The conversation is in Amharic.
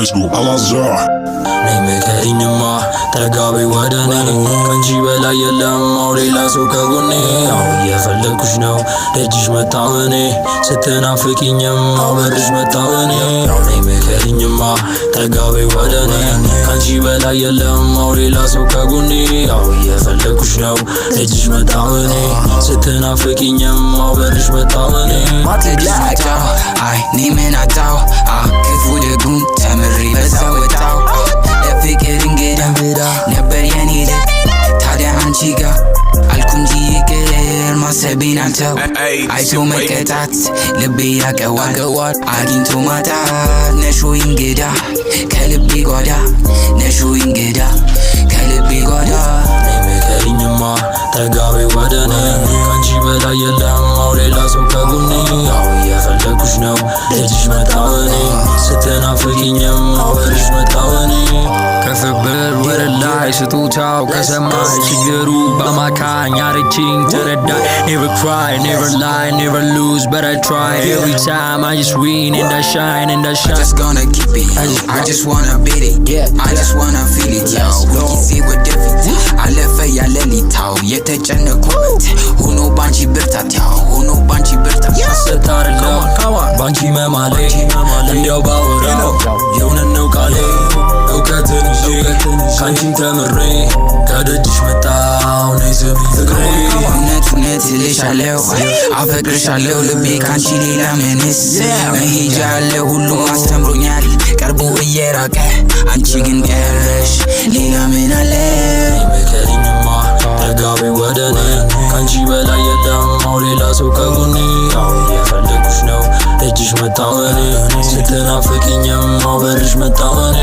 let's go. Alazar. ነይመከሪኝማ ጠጋቤ ወደኔ ከንቺ በላይ የለም ሌላ ሰው ከጎኔ የፈለኩሽ ነው ደጅሽ መጣሁ እኔ ስትናፍቂኝም በርሽ መጣሁ እኔ ነይመከሪኝማ ጠጋቤ ወደኔ ከንቺ በላይ የለም ሌላ ሰው ከጎኔ የፈለኩሽ ነው ደጅሽ መጣሁ እኔ ስትናፍቂኝም በርሽ መጣሁ እኔ ማትላጫው አይ ኔምን አጣው ክፉ ደጉን ተምሬ በዛው ወጣው ለፍቅር እንግዳ ነበር የኔ ልብ ታዲያ አንቺ ጋር አልኩ እንጂ ይቅር ማሰቤን አልተው አይቶ መቀጣት ልቤ ያቀዋል አግኝቶ ማጣት ነሾ እንግዳ ከልቤ ጓዳ ነሾ እንግዳ ከልቤ ጓዳ ነይመከሪኝማ ጠጋቤ ወደኔ ከንቺ በላይ የለም ሌላ ሰው ከጎኔ የፈለኩሽ ነው ደጅሽ መጣሁ እኔ ስትናፍቂኝም በርሽ መጣሁ እኔ ከፍብር ወደ ላይ ስጦታው ከሰማይ ችግሩ በአማካኝ አረችኝ ተረዳኝ Never cry, never lie, never lose but I try Every time I just win and I shine and I shine I just gonna keep it, I just wanna beat it I just wanna feel it, yo We can see what different አለፈ ያለ ሊታው የተጨነኩበት ሆኖ ባንቺ ብርታት ያው ሆኖ ባንቺ ብርታት ያሰታርለው ባንቺ መማሌ እንዲያው ባወራው የእውነት ነው ቃሌ እውቀትን ይዤ ካንቺም ተምሬ ከደጅሽ መጣሁ ነይ ስሚ ፍቅሬ እውነት እልሻለሁ አፈቅርሻለሁ ልቤ ካንቺ ሌላ ምንስ መሄጃ አለ ሁሉም አስተምሮኛል ቀርቦ እየራቀ አንቺ ግን ቀረሽ ሌላ ምን አለ ነይመከሪኝማ ጠጋቤ ወደኔ ካንቺ በላይ የለም ሌላ ሰው ከጎኔ የፈለኩሽ ነው ደጅሽ መጣሁ እኔ ስትናፍቂኝም በርሽ መጣሁ እኔ